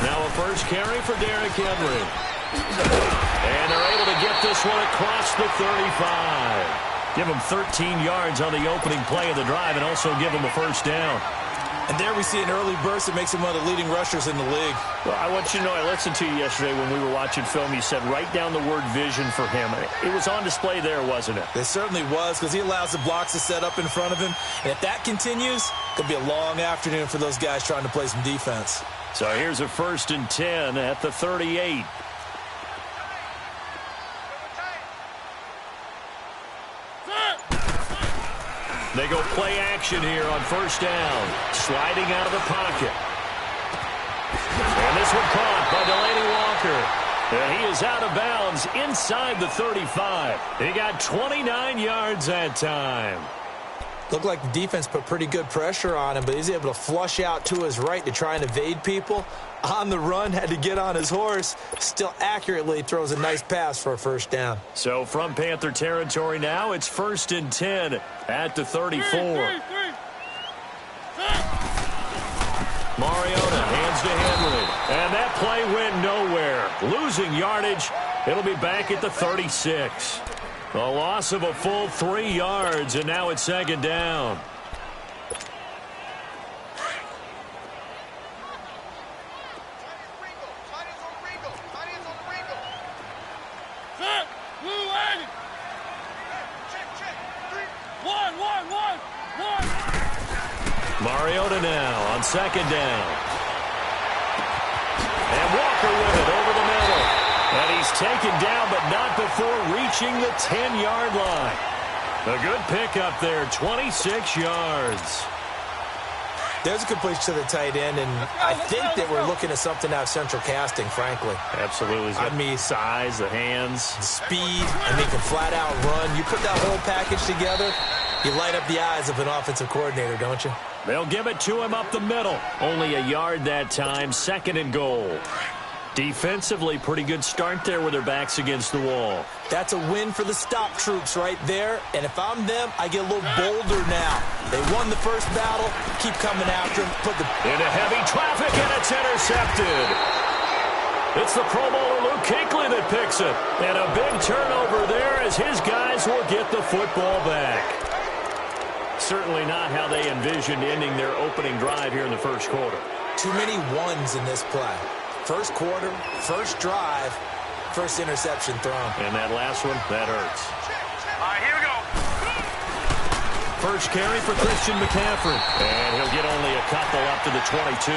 Now a first carry for Derrick Henry. And they're able to get this one across the 35. Give him 13 yards on the opening play of the drive and also give him a first down. And there we see an early burst that makes him one of the leading rushers in the league. Well, I want you to know, I listened to you yesterday when we were watching film. You said write down the word vision for him. It was on display there, wasn't it? It certainly was, because he allows the blocks to set up in front of him. And if that continues, it could be a long afternoon for those guys trying to play some defense. So here's a 1st and 10 at the 38. They go play action here on first down. Sliding out of the pocket. And this one caught by Delaney Walker. And he is out of bounds inside the 35. He got 29 yards that time. Looked like the defense put pretty good pressure on him, but he's able to flush out to his right to try and evade people. On the run, had to get on his horse. Still accurately throws a nice pass for a first down. So from Panther territory now, it's 1st and 10 at the 34. Mariota hands to Henry. And that play went nowhere. Losing yardage. It'll be back at the 36. A loss of a full 3 yards, and now it's 2nd down. Mariota now on 2nd down. And Walker with it over the middle. And he's taken down, but not before reaching the 10-yard line. A good pickup there, 26 yards. There's a completion to the tight end, and I think that we're looking at something out of central casting, frankly. Absolutely. I mean, size, the hands. Speed, and he can flat out run. You put that whole package together, you light up the eyes of an offensive coordinator, don't you? They'll give it to him up the middle. Only a yard that time, 2nd and goal. Defensively, pretty good start there with their backs against the wall. That's a win for the stop troops right there. And if I'm them, I get a little bolder now. They won the first battle. Keep coming after him. Into heavy traffic, and it's intercepted. It's the Pro Bowler Luke Kuechly that picks it. And a big turnover there as his guys will get the football back. Certainly not how they envisioned ending their opening drive here in the first quarter. Too many ones in this play. First quarter, first drive, first interception thrown. And that last one, that hurts. All right, here we go. First carry for Christian McCaffrey. And he'll get only a couple up to the 22.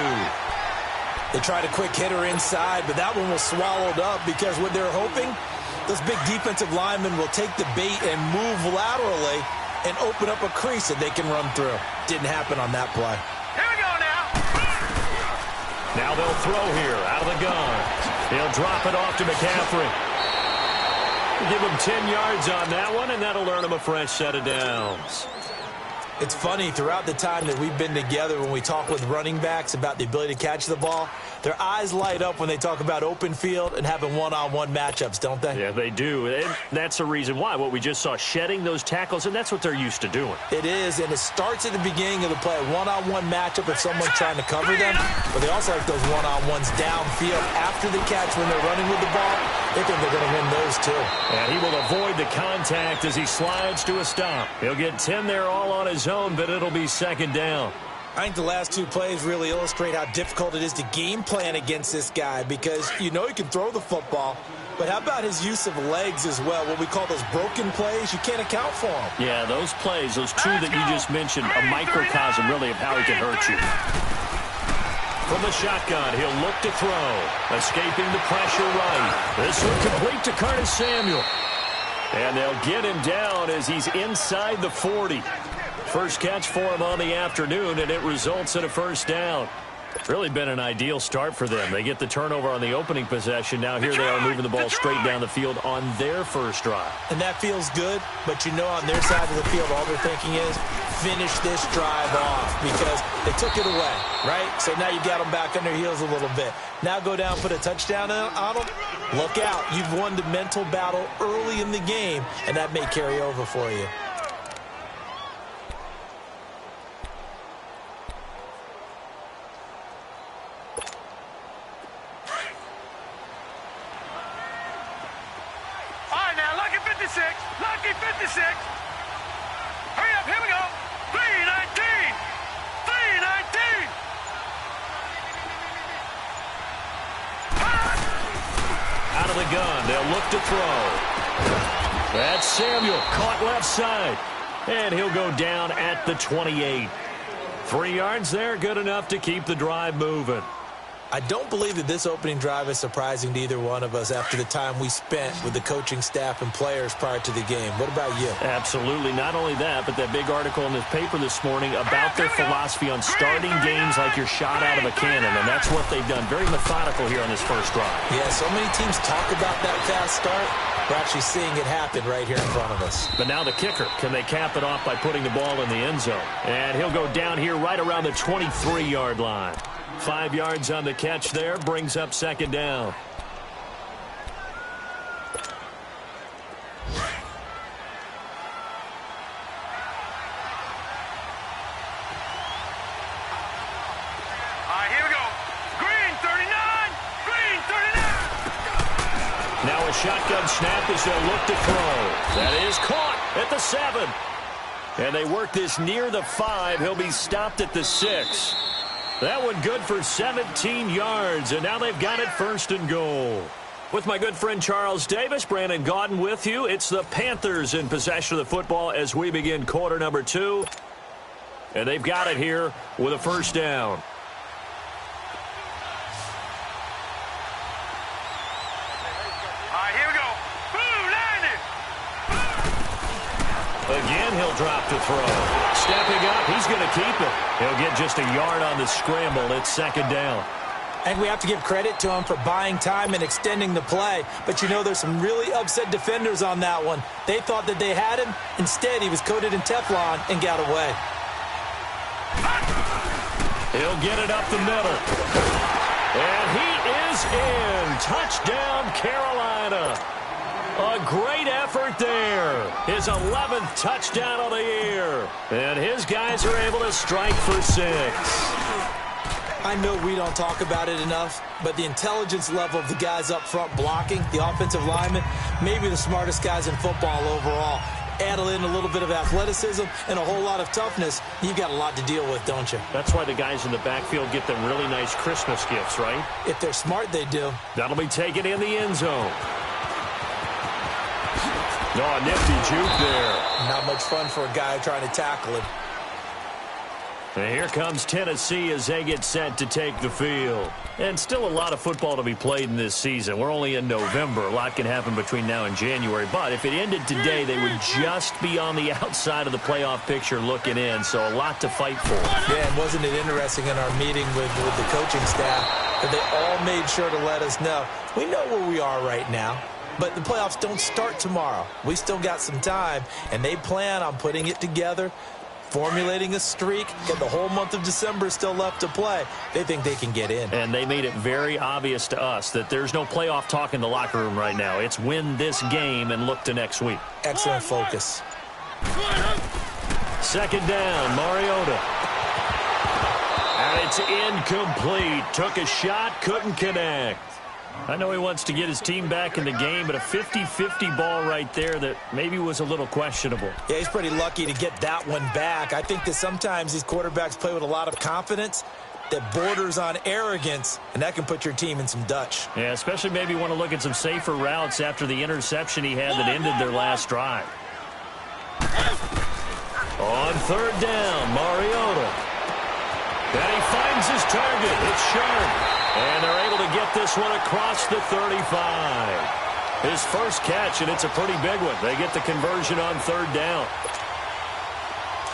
They tried a quick hitter inside, but that one was swallowed up because what they're hoping, those big defensive linemen will take the bait and move laterally and open up a crease that they can run through. Didn't happen on that play. Here we go now. Now they'll throw here out of the gun. He'll drop it off to McCaffrey. Give him 10 yards on that one, and that'll earn him a fresh set of downs. It's funny, throughout the time that we've been together, when we talk with running backs about the ability to catch the ball, their eyes light up when they talk about open field and having one-on-one matchups, don't they? Yeah, they do. And that's the reason why. What we just saw, shedding those tackles, and that's what they're used to doing. It is, and it starts at the beginning of the play, a one-on-one matchup if someone's trying to cover them, but they also like those one-on-ones downfield after the catch when they're running with the ball. They think they're going to win those, too. And he will avoid the contact as he slides to a stop. He'll get 10 there all on his own, but it'll be 2nd down. I think the last two plays really illustrate how difficult it is to game plan against this guy because you know he can throw the football, but how about his use of legs as well? What we call those broken plays, you can't account for them. Yeah, those plays, those two that you just mentioned, a microcosm really of how he can hurt you. From the shotgun, he'll look to throw, escaping the pressure right. This one complete to Curtis Samuel. And they'll get him down as he's inside the 40. First catch for him on the afternoon, and it results in a first down. Really been an ideal start for them. They get the turnover on the opening possession. Now here they are moving the ball straight down the field on their first drive. And that feels good, but you know on their side of the field, all they're thinking is finish this drive off because they took it away, right? So now you've got them back on their heels a little bit. Now go down, put a touchdown on them. Look out. You've won the mental battle early in the game, and that may carry over for you. shotgun. They'll look to throw. That's Samuel, caught left side. And he'll go down at the 28. 3 yards there, good enough to keep the drive moving. I don't believe that this opening drive is surprising to either one of us after the time we spent with the coaching staff and players prior to the game. What about you? Absolutely. Not only that, but that big article in this paper this morning about their philosophy on starting games like you're shot out of a cannon, and that's what they've done. Very methodical here on this first drive. Yeah, so many teams talk about that fast start. We're actually seeing it happen right here in front of us. But now the kicker. Can they cap it off by putting the ball in the end zone? And he'll go down here right around the 23-yard line. 5 yards on the catch there, brings up second down. Here we go. Green 39. Green 39. Now a shotgun snap as they'll look to throw. That is caught at the 7. And they work this near the 5. He'll be stopped at the 6. That one good for 17 yards, and now they've got it first and goal. With my good friend Charles Davis, Brandon Gaudin with you. It's the Panthers in possession of the football as we begin quarter number 2. And they've got it here with a first down. Here we go. Blue landed. Again, he'll drop to throw. Stepping up, he's going to keep it. He'll get just a yard on the scramble. It's second down. And we have to give credit to him for buying time and extending the play. But you know, there's some really upset defenders on that one. They thought that they had him. Instead, he was coated in Teflon and got away. He'll get it up the middle. And he is in. Touchdown, Carolina. A great effort there. His 11th touchdown of the year. And his guys are able to strike for 6. I know we don't talk about it enough, but the intelligence level of the guys up front blocking, the offensive linemen, maybe the smartest guys in football overall. Add in a little bit of athleticism and a whole lot of toughness, you've got a lot to deal with, don't you? That's why the guys in the backfield get them really nice Christmas gifts, right? If they're smart, they do. That'll be taken in the end zone. Oh, a nifty juke there. Not much fun for a guy trying to tackle him. And here comes Tennessee as they get set to take the field. And still a lot of football to be played in this season. We're only in November. A lot can happen between now and January. But if it ended today, they would just be on the outside of the playoff picture looking in. So a lot to fight for. Yeah, and wasn't it interesting in our meeting with the coaching staff that they all made sure to let us know, we know where we are right now. But the playoffs don't start tomorrow. We still got some time, and they plan on putting it together, formulating a streak, get the whole month of December still left to play. They think they can get in. And they made it very obvious to us that there's no playoff talk in the locker room right now. It's win this game and look to next week. Excellent focus. Second down, Mariota. And it's incomplete. Took a shot, couldn't connect. I know he wants to get his team back in the game, but a 50-50 ball right there that maybe was a little questionable. Yeah, he's pretty lucky to get that one back. I think that sometimes these quarterbacks play with a lot of confidence that borders on arrogance, and that can put your team in some Dutch. Yeah, especially maybe want to look at some safer routes after the interception he had that ended their last drive. On third down, Mariota. And he finds his target. It's sharp. And they're able to get this one across the 35. His first catch, and it's a pretty big one. They get the conversion on third down.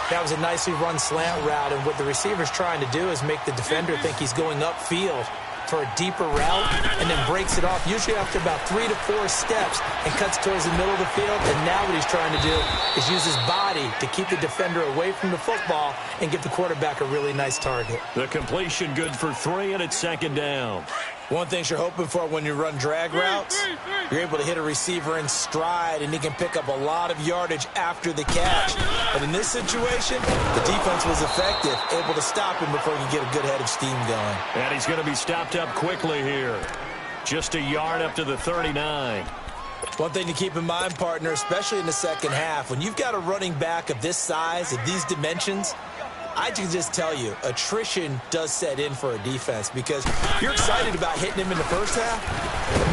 That was a nicely run slant route, and what the receiver's trying to do is make the defender think he's going upfield for a deeper route and then breaks it off, usually after about 3 to 4 steps, and cuts towards the middle of the field. And now what he's trying to do is use his body to keep the defender away from the football and give the quarterback a really nice target. The completion good for 3, and it's second down. One thing you're hoping for when you run drag routes, you're able to hit a receiver in stride, and he can pick up a lot of yardage after the catch. But in this situation, the defense was effective, able to stop him before he could get a good head of steam going. And he's going to be stopped up quickly here. Just a yard up to the 39. One thing to keep in mind, partner, especially in the second half, when you've got a running back of this size, of these dimensions, I can just tell you, attrition does set in for a defense because you're excited about hitting him in the first half,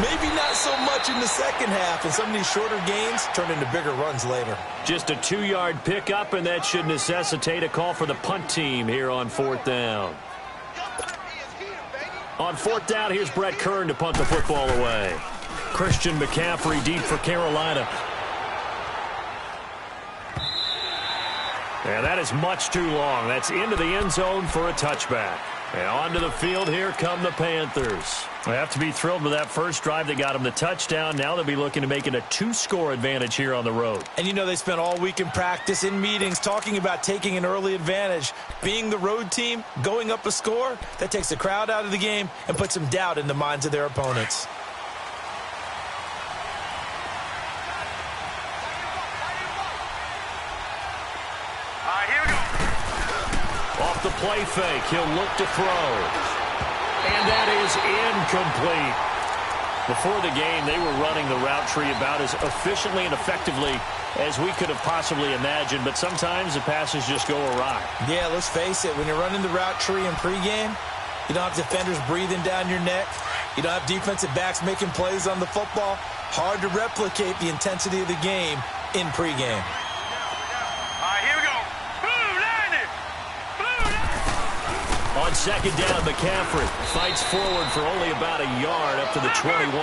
maybe not so much in the second half, and some of these shorter gains turn into bigger runs later. Just a 2-yard pickup, and that should necessitate a call for the punt team here on 4th down. On 4th down, here's Brett Kern to punt the football away. Christian McCaffrey deep for Carolina. And that is much too long. That's into the end zone for a touchback. And onto the field, here come the Panthers. They have to be thrilled with that first drive that got them the touchdown. Now they'll be looking to make it a 2-score advantage here on the road. And you know they spent all week in practice, in meetings, talking about taking an early advantage. Being the road team, going up a score, that takes the crowd out of the game and puts some doubt in the minds of their opponents. Off the play fake, he'll look to throw. And that is incomplete. Before the game, they were running the route tree about as efficiently and effectively as we could have possibly imagined, but sometimes the passes just go awry. Yeah, let's face it, when you're running the route tree in pregame, you don't have defenders breathing down your neck. You don't have defensive backs making plays on the football. Hard to replicate the intensity of the game in pregame. On 2nd down, McCaffrey fights forward for only about a yard up to the 21.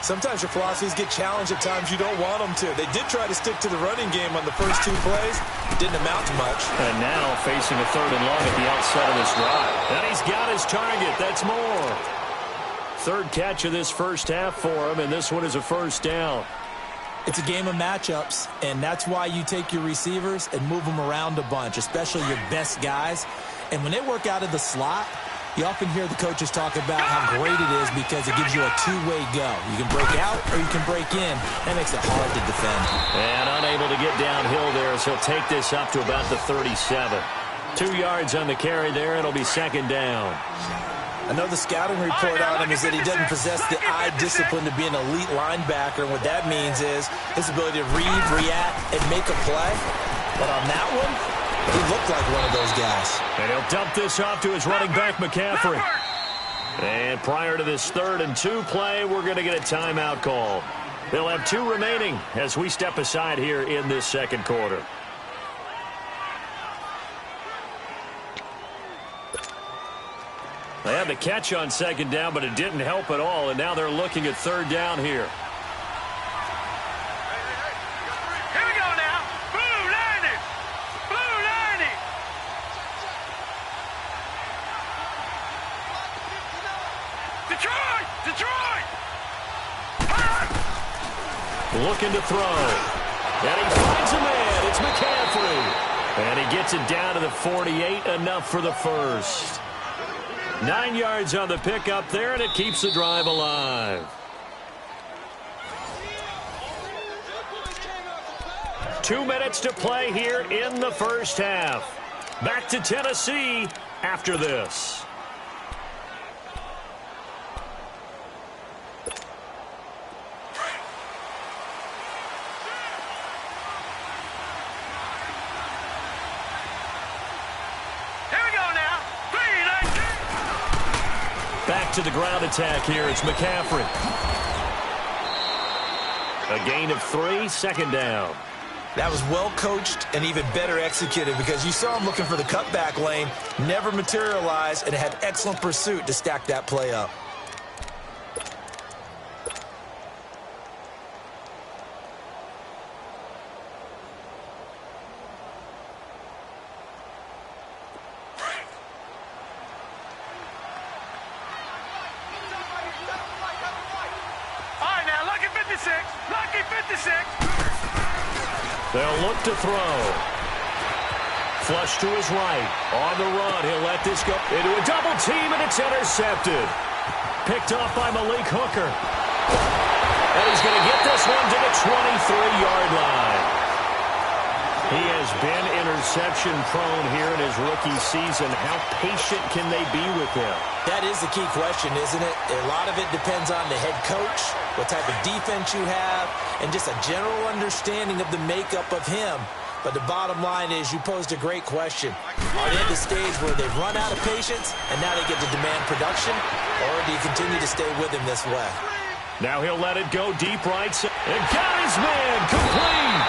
Sometimes your philosophies get challenged at times you don't want them to. They did try to stick to the running game on the first 2 plays. Didn't amount to much. And now facing a 3rd and long at the outset of this drive. And he's got his target. That's more. 3rd catch of this first half for him, and this one is a first down. It's a game of matchups, and that's why you take your receivers and move them around a bunch, especially your best guys. And when they work out of the slot, you often hear the coaches talk about how great it is because it gives you a two-way go. You can break out or you can break in. That makes it hard to defend. And unable to get downhill there, so he'll take this up to about the 37. 2 yards on the carry there. It'll be 2nd down. I know the scouting report on him is that he doesn't possess the eye discipline to be an elite linebacker. And what that means is his ability to read, react, and make a play. But on that one, he looked like one of those guys. And he'll dump this off to his running back, McCaffrey. And prior to this 3rd and 2 play, we're going to get a timeout call. They'll have 2 remaining as we step aside here in this 2nd quarter. They had the catch on 2nd down, but it didn't help at all, and now they're looking at 3rd down here. Here we go now. Blue line it. Blue line it. Detroit! Detroit! Looking to throw. And he finds a man. It's McCaffrey. And he gets it down to the 48, enough for the first. 9 yards on the pickup there, and it keeps the drive alive. 2 minutes to play here in the first half. Back to Tennessee after this. Back to the ground attack here. It's McCaffrey. A gain of 3, 2nd down. That was well coached and even better executed because you saw him looking for the cutback lane, never materialized, and had excellent pursuit to stack that play up. Lucky 56. They'll look to throw. Flush to his right. On the run, he'll let this go into a double team, and it's intercepted. Picked off by Malik Hooker. And he's going to get this one to the 23-yard line. He has been interception-prone here in his rookie season. How patient can they be with him? That is the key question, isn't it? A lot of it depends on the head coach, what type of defense you have, and just a general understanding of the makeup of him. But the bottom line is you posed a great question. Are they at the stage where they've run out of patience and now they get to demand production? Or do you continue to stay with him this way? Now he'll let it go deep right side. And got his man complete.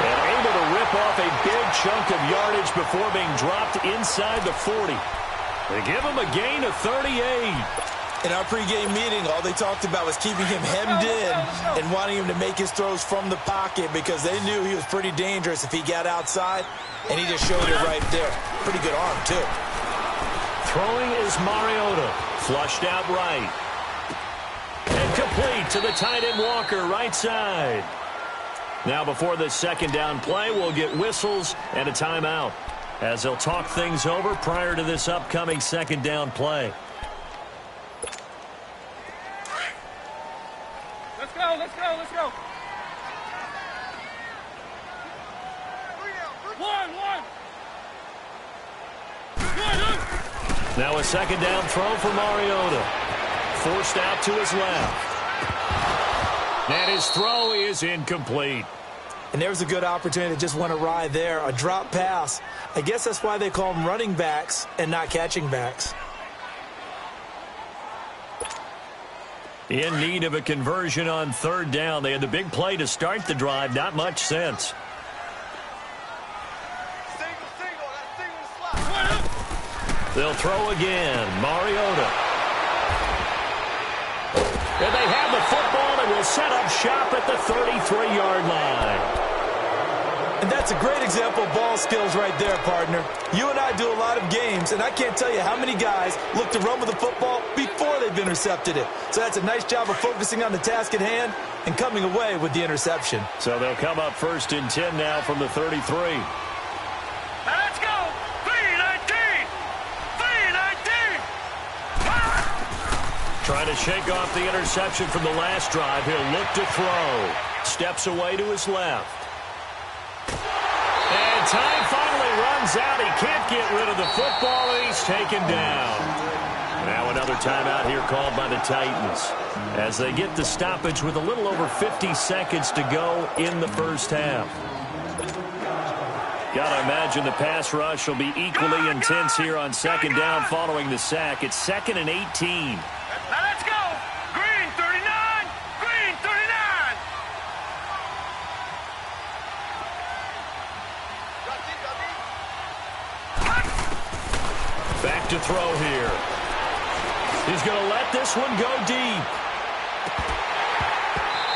And able to rip off a big chunk of yardage before being dropped inside the 40. They give him a gain of 38. In our pregame meeting, all they talked about was keeping him hemmed in and wanting him to make his throws from the pocket because they knew he was pretty dangerous if he got outside, and he just showed it right there. Pretty good arm, too. Throwing is Mariota. Flushed out right. And complete to the tight end Walker, right side. Now before this second down play, we'll get whistles and a timeout as they'll talk things over prior to this upcoming second down play. Let's go, let's go, let's go. One. Now a second down throw for Mariota. Forced out to his left. And his throw is incomplete. And there's a good opportunity to just went awry there. A drop pass. I guess that's why they call them running backs and not catching backs. In need of a conversion on third down. They had the big play to start the drive. Not much sense. They'll throw again. Mariota. And they have the football and will set up shop at the 33-yard line. And that's a great example of ball skills right there, partner. You and I do a lot of games, and I can't tell you how many guys look to run with the football before they've intercepted it. So that's a nice job of focusing on the task at hand and coming away with the interception. So they'll come up 1st and 10 now from the 33. Now let's go. 3-19. 3-19. Trying to shake off the interception from the last drive. He'll look to throw. Steps away to his left. And time finally runs out. He can't get rid of the football, and he's taken down. Now another timeout here called by the Titans as they get the stoppage with a little over 50 seconds to go in the first half. Got to imagine the pass rush will be equally intense here on second down following the sack. It's 2nd and 18. Now let's go. Green 39. Green 39. Back to throw here. He's going to let this one go deep.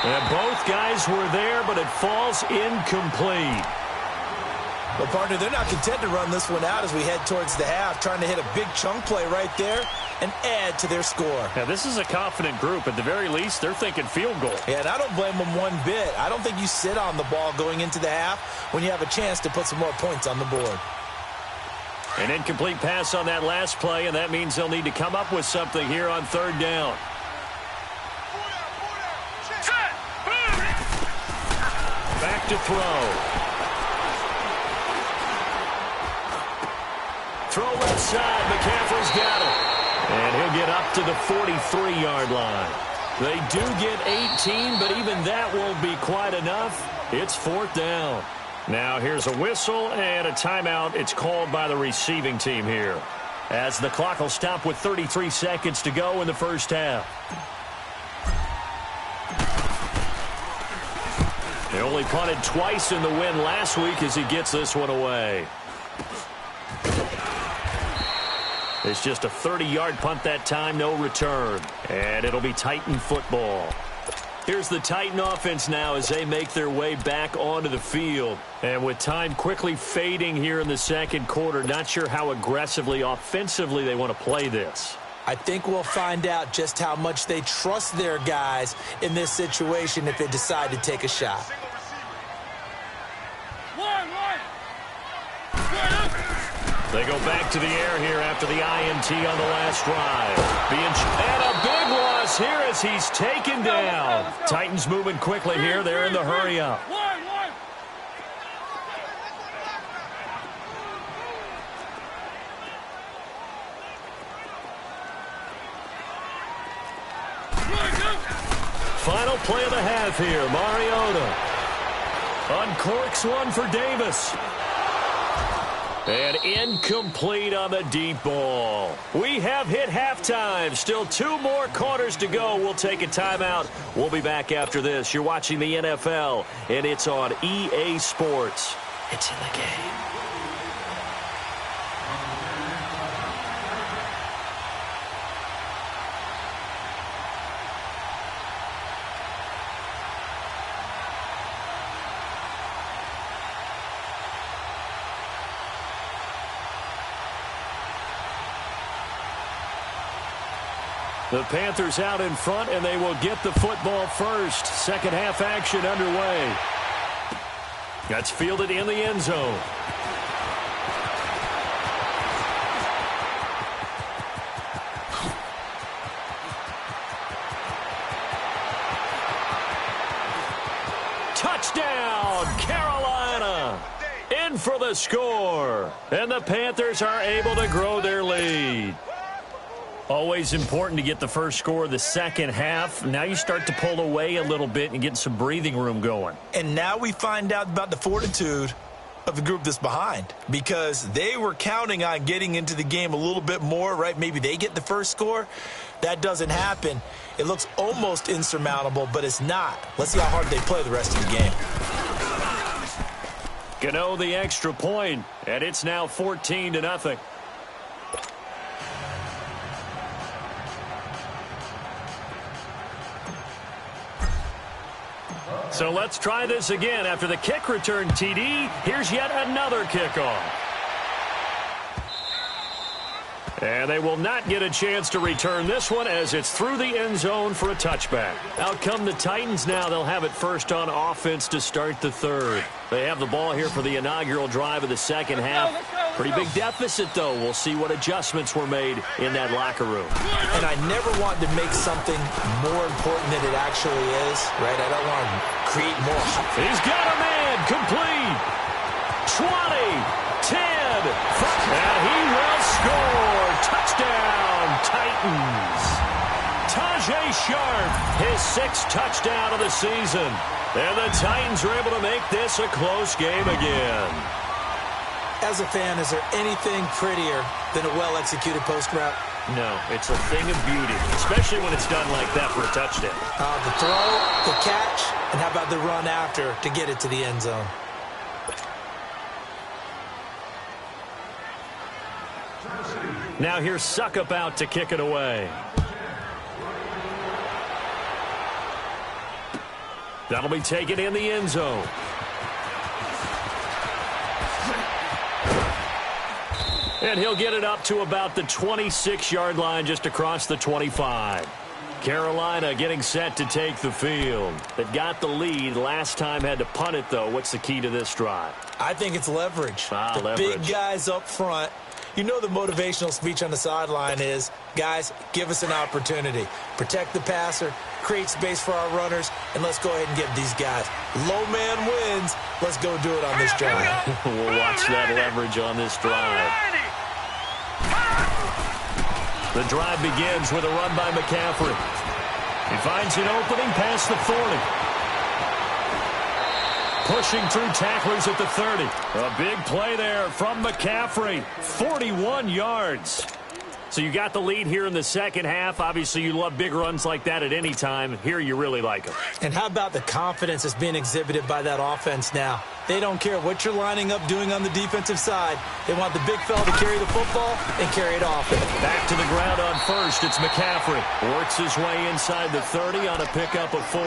And both guys were there, but it falls incomplete. Well, partner, they're not content to run this one out as we head towards the half, trying to hit a big chunk play right there and add to their score. Now, this is a confident group. At the very least, they're thinking field goal. Yeah, and I don't blame them one bit. I don't think you sit on the ball going into the half when you have a chance to put some more points on the board. An incomplete pass on that last play, and that means they'll need to come up with something here on third down. Set. Boom. Back to throw. Throw left side. McCaffrey's got it. And he'll get up to the 43-yard line. They do get 18, but even that won't be quite enough. It's 4th down. Now here's a whistle and a timeout. It's called by the receiving team here, as the clock will stop with 33 seconds to go in the first half. They only punted twice in the win last week as he gets this one away. It's just a 30-yard punt that time, no return. And it'll be Titan football. Here's the Titan offense now as they make their way back onto the field. And with time quickly fading here in the second quarter, not sure how aggressively, offensively they want to play this. I think we'll find out just how much they trust their guys in this situation if they decide to take a shot. They go back to the air here after the INT on the last drive. And a big loss here as he's taken down. Titans moving quickly here. They're in the hurry up. Final play of the half here. Mariota. A Uncorks one for Davis. And incomplete on the deep ball. We have hit halftime. Still 2 more quarters to go. We'll take a timeout. We'll be back after this. You're watching the NFL, and it's on EA Sports. It's in the game. The Panthers out in front, and they will get the football first. Second half action underway. That's fielded in the end zone. Touchdown, Carolina! In for the score. And the Panthers are able to grow their lead. Always important to get the first score of the second half. Now you start to pull away a little bit and get some breathing room going. And now we find out about the fortitude of the group that's behind, because they were counting on getting into the game a little bit more, right? Maybe they get the first score. That doesn't happen. It looks almost insurmountable, but it's not. Let's see how hard they play the rest of the game. Gano the extra point, and it's now 14-0. So let's try this again. After the kick return TD, here's yet another kickoff. And they will not get a chance to return this one as it's through the end zone for a touchback. Out come the Titans now. They'll have it first on offense to start the third. They have the ball here for the inaugural drive of the second half. Pretty big deficit, though. We'll see what adjustments were made in that locker room. And I never want to make something more important than it actually is, right? I don't want to create more. He's got a man. Complete. 20, 10, 5. And he will score. Touchdown, Titans. Tajay Sharp, his 6th touchdown of the season. And the Titans are able to make this a close game again. As a fan, is there anything prettier than a well-executed post route? No, it's a thing of beauty, especially when it's done like that for a touchdown. The throw, the catch, and how about the run after to get it to the end zone? Now here's Suckup out to kick it away. That'll be taken in the end zone. And he'll get it up to about the 26-yard line, just across the 25. Carolina getting set to take the field. They've got the lead. Last time had to punt it, though. What's the key to this drive? I think it's leverage. The leverage. Big guys up front. You know the motivational speech on the sideline is, guys, give us an opportunity. Protect the passer, create space for our runners, and let's go ahead and give these guys. Low man wins. Let's go do it on this drive. We'll watch that leverage on this drive. The drive begins with a run by McCaffrey. He finds an opening past the 40. Pushing through tacklers at the 30. A big play there from McCaffrey. 41 yards. So you got the lead here in the second half. Obviously, you love big runs like that at any time. Here, you really like them. And how about the confidence that's being exhibited by that offense now? They don't care what you're lining up doing on the defensive side. They want the big fella to carry the football and carry it off. Back to the ground on first. It's McCaffrey. Works his way inside the 30 on a pickup of 4.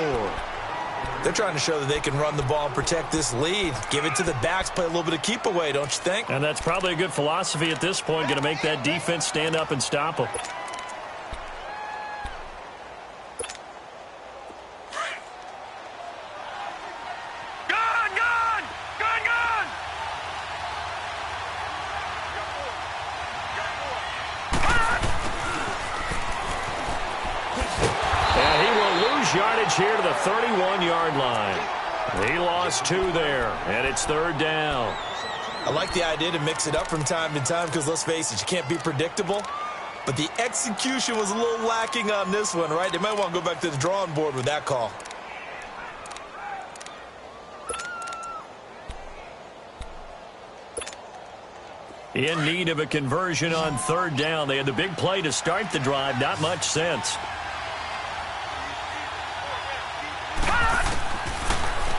They're trying to show that they can run the ball and protect this lead. Give it to the backs, play a little bit of keep away, don't you think? And that's probably a good philosophy at this point, going to make that defense stand up and stop them. Yardage here to the 31-yard line. He lost 2 there, and it's 3rd down. I like the idea to mix it up from time to time because, let's face it, you can't be predictable. But the execution was a little lacking on this one, right? They might want to go back to the drawing board with that call. In need of a conversion on third down. They had the big play to start the drive. Not much sense.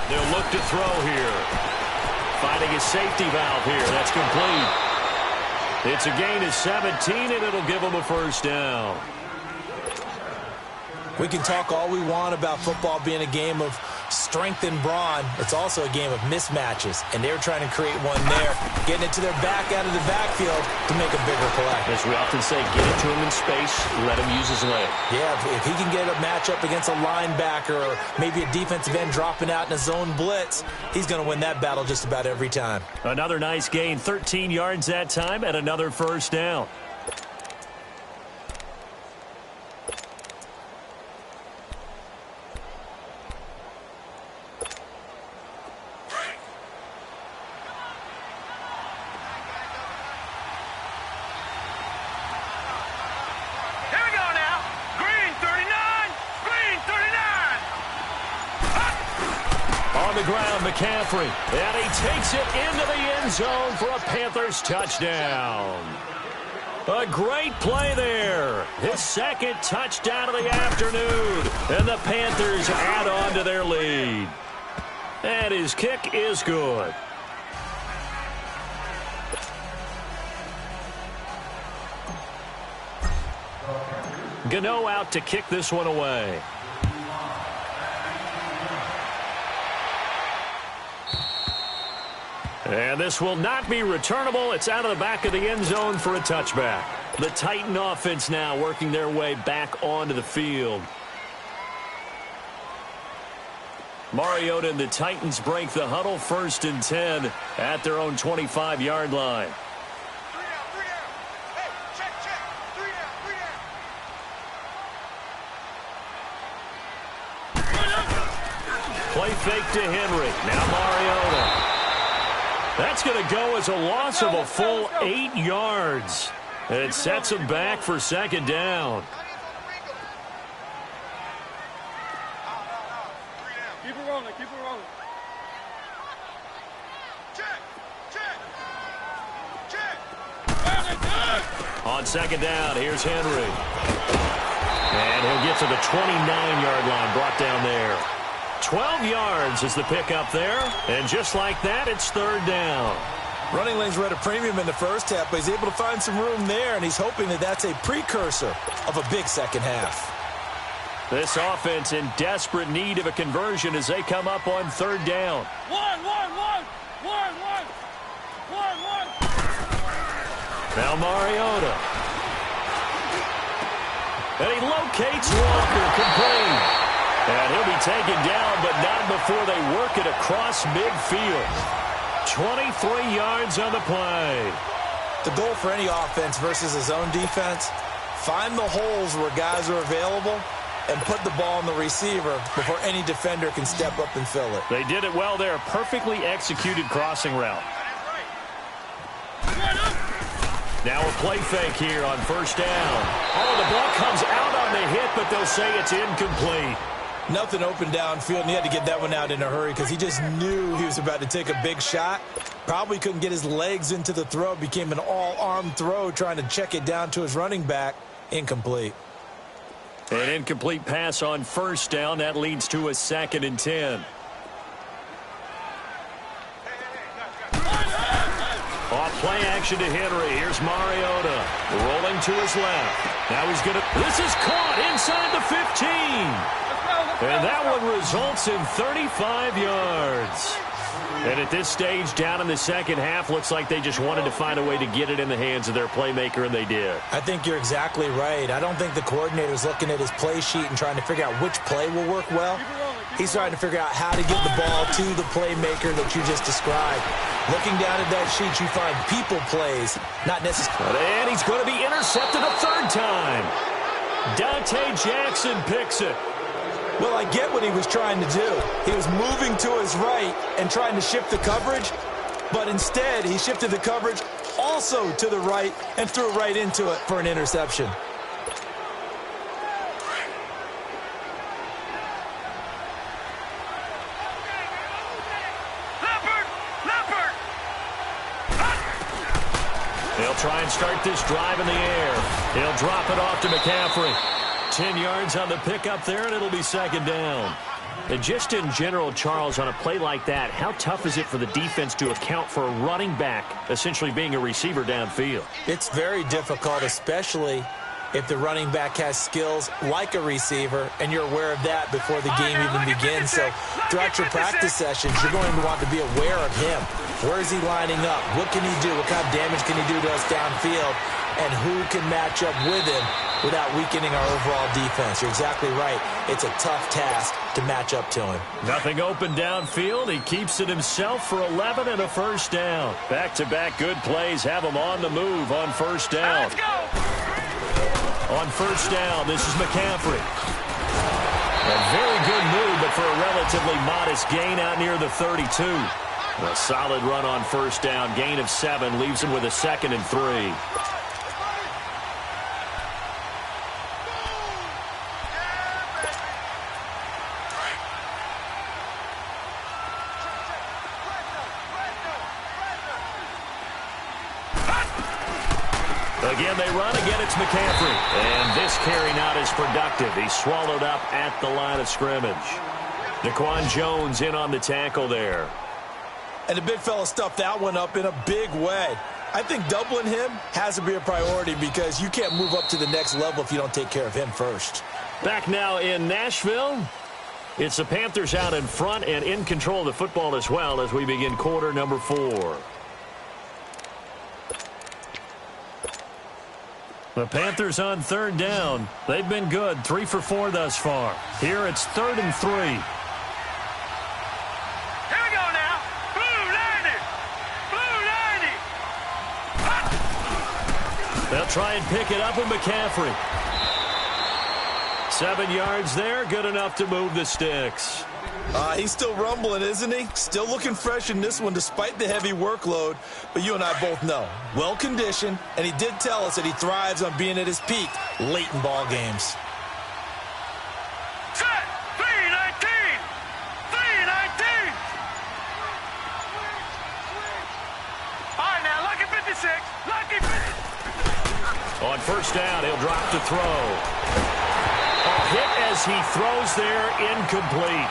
They'll look to throw here. Finding a safety valve here. That's complete. It's a gain of 17, and it'll give them a first down. We can talk all we want about football being a game of strength and brawn. It's also a game of mismatches, and they're trying to create one there, getting it to their back out of the backfield to make a bigger play. As we often say, get it to him in space, let him use his leg. Yeah, if he can get a matchup against a linebacker or maybe a defensive end dropping out in a zone blitz, he's going to win that battle just about every time. Another nice gain, 13 yards that time, and another first down. McCaffrey, and he takes it into the end zone for a Panthers touchdown. A great play there. His second touchdown of the afternoon, and the Panthers add on to their lead. And his kick is good. Gano out to kick this one away. And this will not be returnable. It's out of the back of the end zone for a touchback. The Titan offense now working their way back onto the field. Mariota and the Titans break the huddle, 1st and 10 at their own 25-yard line. Play fake to Henry. Now Mariota. That's going to go as a loss of a full 8 yards. And it sets him back for second down. Keep it rolling, keep it rolling. Check. On second down, here's Henry. And he'll get to the 29-yard line, brought down there. 12 yards is the pickup there, and just like that, it's third down. Running lanes were at a premium in the first half, but he's able to find some room there, and he's hoping that that's a precursor of a big second half. This offense in desperate need of a conversion as they come up on third down. One. Now Mariota. And he locates Walker, complete. And he'll be taken down, but not before they work it across midfield. 23 yards on the play. The goal for any offense versus a zone defense, find the holes where guys are available and put the ball on the receiver before any defender can step up and fill it. They did it well there. Perfectly executed crossing route. Now a play fake here on first down. Oh, the ball comes out on the hit, but they'll say it's incomplete. Nothing open downfield, and he had to get that one out in a hurry because he just knew he was about to take a big shot. Probably couldn't get his legs into the throw. Became an all-arm throw trying to check it down to his running back. Incomplete. An incomplete pass on first down. That leads to a 2nd and 10. Off play action to Henry. Here's Mariota rolling to his left. Now he's going to... This is caught inside the 15. And that one results in 35 yards. And at this stage, down in the second half, looks like they just wanted to find a way to get it in the hands of their playmaker, and they did. I think you're exactly right. I don't think the coordinator's looking at his play sheet and trying to figure out which play will work well. He's trying to figure out how to get the ball to the playmaker that you just described. Looking down at that sheet, you find people plays, not necessarily. And he's going to be intercepted a third time. Dante Jackson picks it. Well, I get what he was trying to do. He was moving to his right and trying to shift the coverage, but instead he shifted the coverage also to the right and threw right into it for an interception. They'll try and start this drive in the air. He'll drop it off to McCaffrey. 10 yards on the pickup there, and it'll be second down. And just in general, Charles, on a play like that, how tough is it for the defense to account for a running back essentially being a receiver downfield? It's very difficult, especially if the running back has skills like a receiver, and you're aware of that before the game even begins. So throughout your practice sessions, you're going to want to be aware of him. Where is he lining up? What can he do? What kind of damage can he do to us downfield? And who can match up with him without weakening our overall defense? You're exactly right. It's a tough task to match up to him. Nothing open downfield. He keeps it himself for 11 and a first down. Back-to-back good plays have him on the move on first down. Let's go. On first down, this is McCaffrey. A very good move, but for a relatively modest gain out near the 32. A solid run on first down. Gain of 7 leaves him with a 2nd and 3. Again, they run. Again, it's McCaffrey. And this carry not as productive. He's swallowed up at the line of scrimmage. Daquan Jones in on the tackle there. And the big fella stuffed that one up in a big way. I think doubling him has to be a priority because you can't move up to the next level if you don't take care of him first. Back now in Nashville. It's the Panthers out in front and in control of the football as well as we begin quarter number 4. The Panthers on third down. They've been good, 3 for 4 thus far. Here it's 3rd and 3. Here we go now. Blue 90. Blue 90. They'll try and pick it up with McCaffrey. 7 yards there, good enough to move the sticks. He's still rumbling, isn't he? Still looking fresh in this one despite the heavy workload. But you and I both know, well-conditioned, and he did tell us that he thrives on being at his peak late in ball games. Set. 319. 319. All right, now, lucky 56. Lucky 56. On first down, he'll drop to throw. A hit as he throws there, incomplete.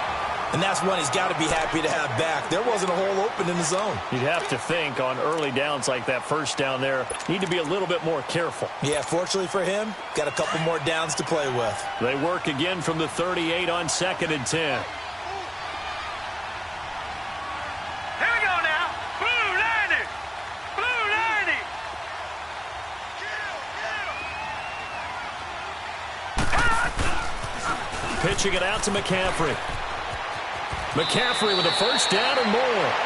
And that's one he's got to be happy to have back. There wasn't a hole open in the zone. You'd have to think on early downs like that first down there, need to be a little bit more careful. Yeah, fortunately for him, got a couple more downs to play with. They work again from the 38 on 2nd and 10. Here we go now. Blue 90. Blue 90. Pitching it out to McCaffrey. McCaffrey with a first down and more.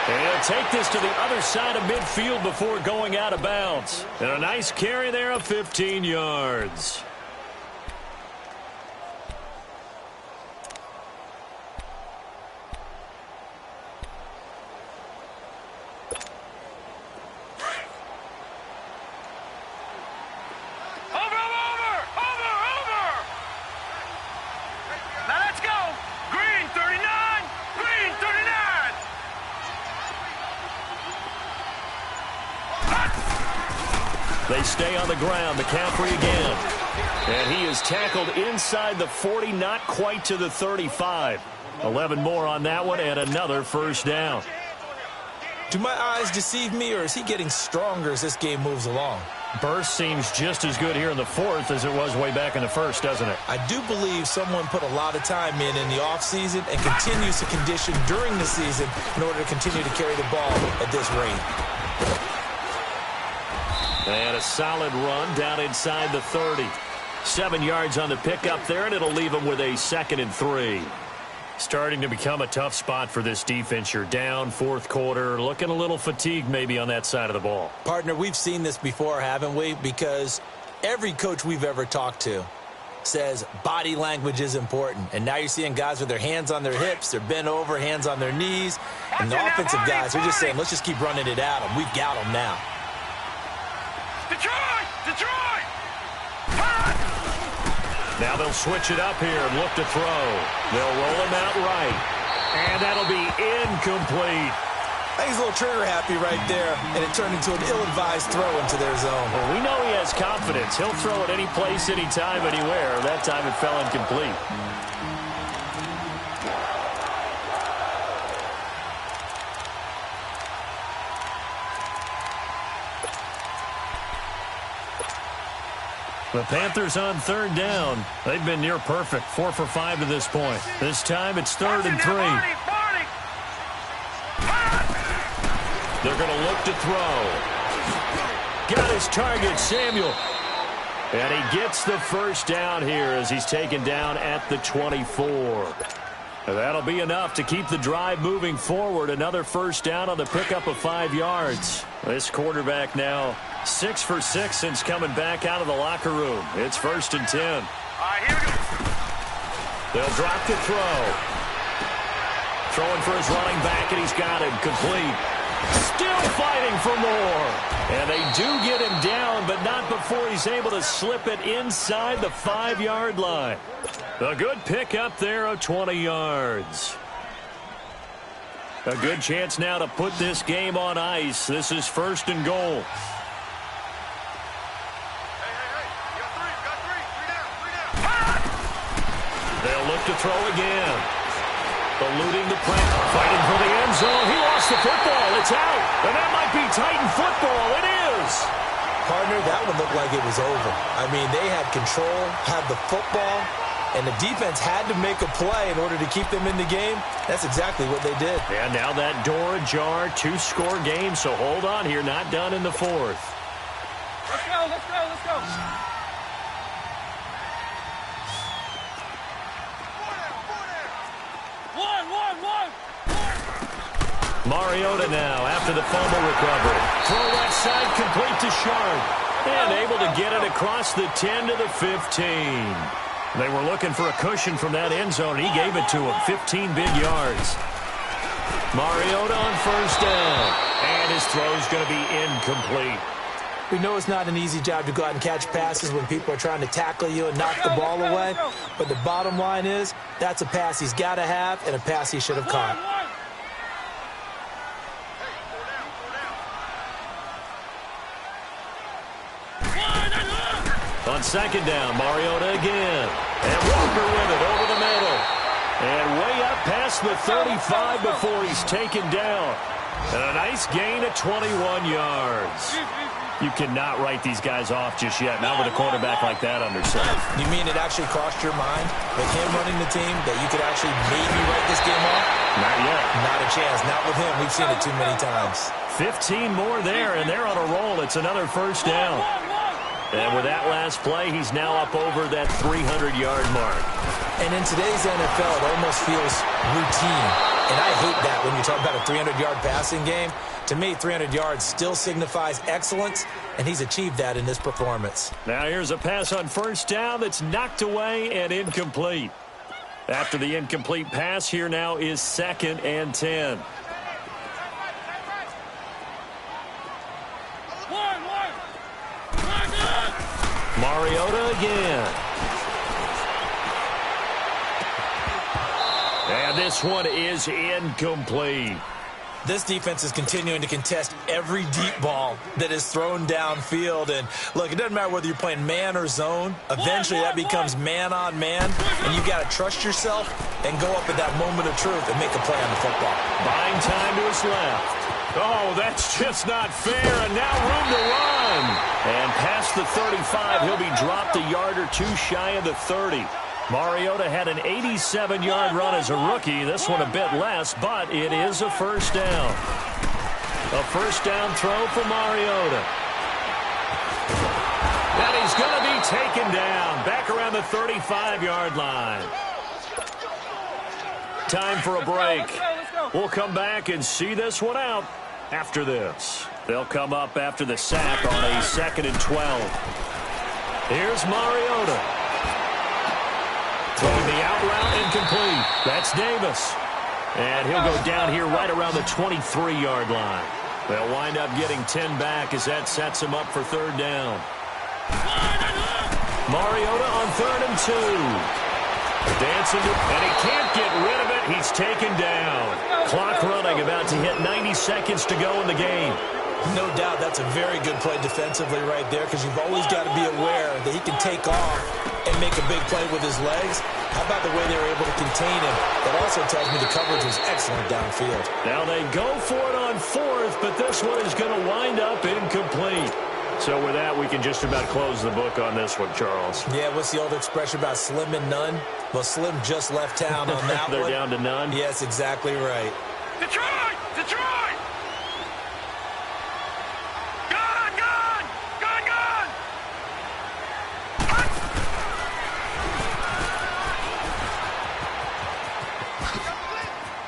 And he'll take this to the other side of midfield before going out of bounds. And a nice carry there of 15 yards. Now let's go. Green 39. Green 39. They stay on the ground. McCaffrey again. And he is tackled inside the 40, not quite to the 35. 11 more on that one and another first down. Do my eyes deceive me, or is he getting stronger as this game moves along? Burst seems just as good here in the 4th as it was way back in the 1st, doesn't it? I do believe someone put a lot of time in the offseason and continues to condition during the season in order to continue to carry the ball at this rate. And a solid run down inside the 30. 7 yards on the pickup there, and it'll leave him with a 2nd and 3. Starting to become a tough spot for this defense. You're down 4th quarter, looking a little fatigued maybe on that side of the ball. Partner, we've seen this before, haven't we? Because every coach we've ever talked to says body language is important. And now you're seeing guys with their hands on their hips, they're bent over, hands on their knees. And the offensive guys are just saying, let's just keep running it at them. We've got them now. Detroit! Detroit! Now they'll switch it up here and look to throw. They'll roll him out right. And that'll be incomplete. I think he's a little trigger happy right there, and it turned into an ill-advised throw into their zone. Well, we know he has confidence. He'll throw it any place, anytime, anywhere. That time it fell incomplete. The Panthers on third down. They've been near perfect, 4 for 5 to this point. This time it's 3rd and 3. They're going to look to throw. Got his target, Samuel. And he gets the first down here as he's taken down at the 24. And that'll be enough to keep the drive moving forward. Another first down on the pickup of 5 yards. This quarterback now 6 for 6 since coming back out of the locker room. It's 1st and 10. All right, here we go. They'll drop the throw. Throwing for his running back, and he's got him complete. Still fighting for more. And they do get him down, but not before he's able to slip it inside the 5-yard line. A good pickup there of 20 yards. A good chance now to put this game on ice. This is 1st and goal. They'll look to throw again. Eluding the pressure, fighting for the end zone. He lost the football. It's out. And that might be Titan football. It is. Partner, that one looked like it was over. I mean, they had control, had the football, and the defense had to make a play in order to keep them in the game. That's exactly what they did. And now that door ajar, 2-score game. So hold on here. Not done in the 4th. Let's go, let's go, let's go. Mariota now after the fumble recovery. Throw left side complete to Sharp. And able to get it across the 10 to the 15. They were looking for a cushion from that end zone. He gave it to him. 15 big yards. Mariota on first down. And his throw's going to be incomplete. We know it's not an easy job to go out and catch passes when people are trying to tackle you and knock the ball away. But the bottom line is, that's a pass he's got to have and a pass he should have caught. On second down, Mariota again. And Walker with it over the middle. And way up past the 35 before he's taken down. And a nice gain of 21 yards. You cannot write these guys off just yet, not with a quarterback like that under center. You mean it actually crossed your mind with him running the team that you could actually maybe write this game off? Not yet. Not a chance. Not with him. We've seen it too many times. 15 more there, and they're on a roll. It's another first down. And with that last play, he's now up over that 300-yard mark. And in today's NFL, it almost feels routine. And I hate that when you talk about a 300-yard passing game. To me, 300 yards still signifies excellence, and he's achieved that in this performance. Now here's a pass on first down that's knocked away and incomplete. After the incomplete pass, here now is 2nd and 10. Mariota again. And this one is incomplete. This defense is continuing to contest every deep ball that is thrown downfield. And, look, it doesn't matter whether you're playing man or zone. Eventually, that becomes man-on-man, and you've got to trust yourself and go up at that moment of truth and make a play on the football. Buying time to his left. Oh, that's just not fair, and now room to run. And past the 35, he'll be dropped a yard or two shy of the 30. Mariota had an 87-yard run as a rookie. This one a bit less, but it is a first down. A first down throw for Mariota. And he's going to be taken down back around the 35-yard line. Time for a break. We'll come back and see this one out after this. They'll come up after the sack on a 2nd and 12. Here's Mariota. Throwing the out route incomplete. That's Davis. And he'll go down here right around the 23-yard line. They'll wind up getting 10 back as that sets him up for third down. Mariota on 3rd and 2. Dancing, and he can't get rid of it. He's taken down. Clock running, about to hit 90 seconds to go in the game. No doubt that's a very good play defensively right there, because you've always got to be aware that he can take off and make a big play with his legs. How about the way they were able to contain him? That also tells me the coverage was excellent downfield. Now they go for it on fourth, but this one is going to wind up incomplete. So with that, we can just about close the book on this one, Charles. Yeah, what's the old expression about slim and none? Well, Slim just left town on that They're one. down to none? Yes, exactly right. Detroit! Detroit! Gun! Gun! Gun! Gun!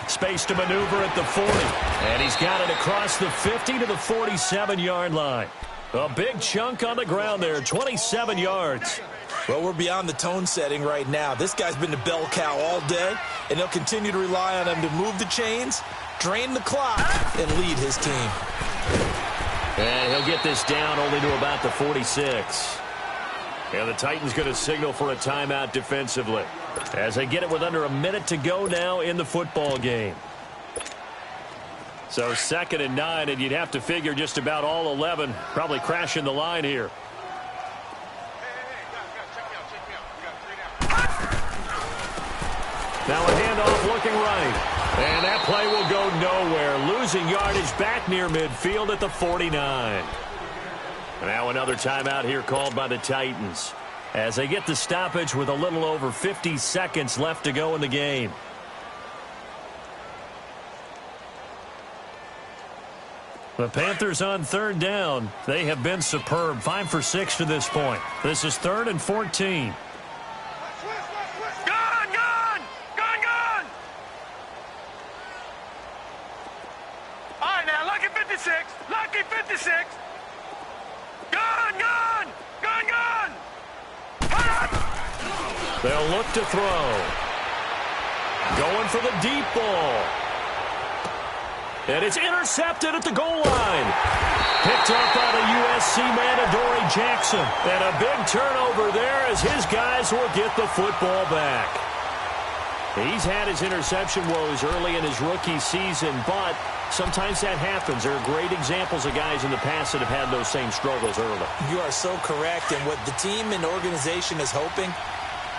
Space to maneuver at the 40. And he's got it across the 50 to the 47-yard line. A big chunk on the ground there, 27 yards. Well, we're beyond the tone setting right now. This guy's been the bell cow all day, and they'll continue to rely on him to move the chains, drain the clock, and lead his team. And he'll get this down only to about the 46. And the Titans going to signal for a timeout defensively as they get it with under a minute to go now in the football game. So 2nd and 9, and you'd have to figure just about all 11 probably crashing the line here. Now a handoff looking right. And that play will go nowhere. Losing yardage back near midfield at the 49. Now another timeout here called by the Titans as they get the stoppage with a little over 50 seconds left to go in the game. The Panthers on 3rd down. They have been superb. 5 for 6 to this point. This is 3rd and 14. Gun! Gun! Gun! Gun! All right, now, lucky 56. Lucky 56. Gun! Gun! Gun! Gun! They'll look to throw. Going for the deep ball. And it's intercepted at the goal line. Picked up by the USC man, Adoree Jackson. And a big turnover there as his guys will get the football back. He's had his interception woes early in his rookie season, but sometimes that happens. There are great examples of guys in the past that have had those same struggles early. You are so correct, and what the team and organization is hoping,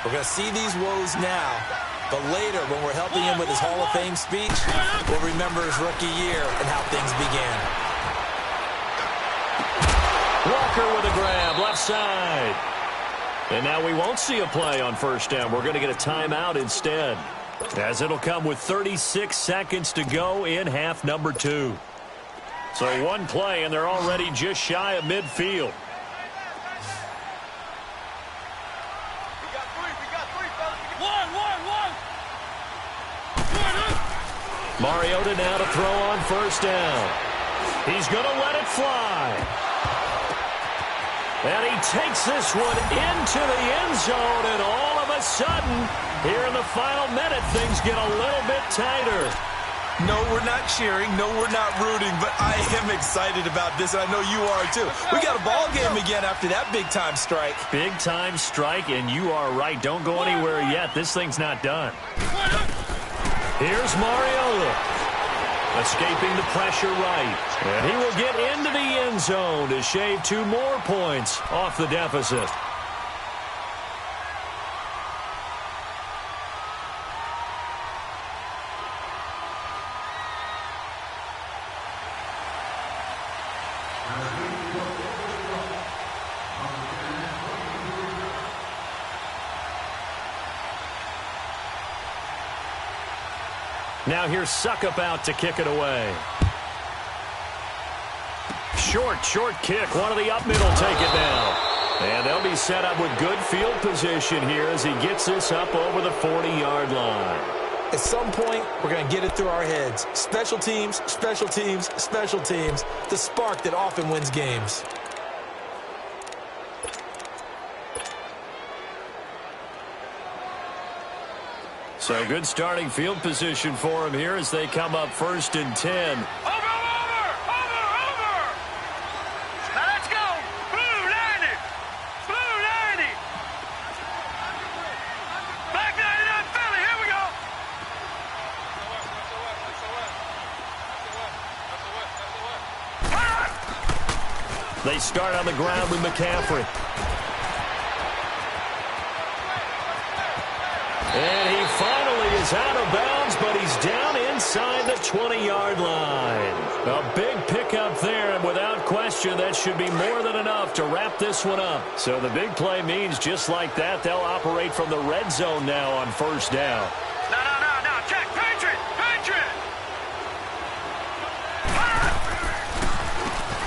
we're going to see these woes now. But later, when we're helping him with his Hall of Fame speech, we'll remember his rookie year and how things began. Walker with a grab, left side. And now we won't see a play on 1st down. We're going to get a timeout instead, as it'll come with 36 seconds to go in half number 2. So one play, and they're already just shy of midfield. Mariota now to throw on 1st down. He's going to let it fly. And he takes this one into the end zone, and all of a sudden, here in the final minute, things get a little bit tighter. No, we're not cheering. No, we're not rooting, but I am excited about this, and I know you are too. We got a ball game again after that big-time strike. Big-time strike, and you are right. Don't go anywhere yet. This thing's not done. Here's Mariota, escaping the pressure right. And he will get into the end zone to shave 2 more points off the deficit. Now here's Suckup out to kick it away. Short kick. One of the up middle take it now. And they'll be set up with good field position here as he gets this up over the 40-yard line. At some point, we're going to get it through our heads. Special teams, special teams, special teams. The spark that often wins games. So good starting field position for him here as they come up 1st and 10. Over! Now let's go! Blue 90! Blue 90! Black 99 Philly, here we go! They start on the ground with McCaffrey. And he finally is out of bounds, but he's down inside the 20-yard line. A big pickup there, and without question, that should be more than enough to wrap this one up. So the big play means just like that, they'll operate from the red zone now on first down. No. Check. Patriot.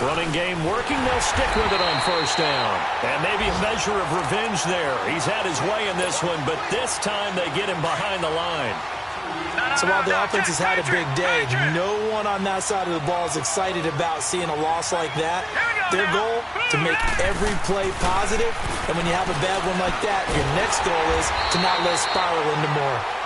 Running game working, they'll stick with it on first down. And maybe a measure of revenge there. He's had his way in this one, but this time they get him behind the line. So while the offense has had a big day, no one on that side of the ball is excited about seeing a loss like that. Their goal, to make every play positive. And when you have a bad one like that, your next goal is to not let it spiral into more.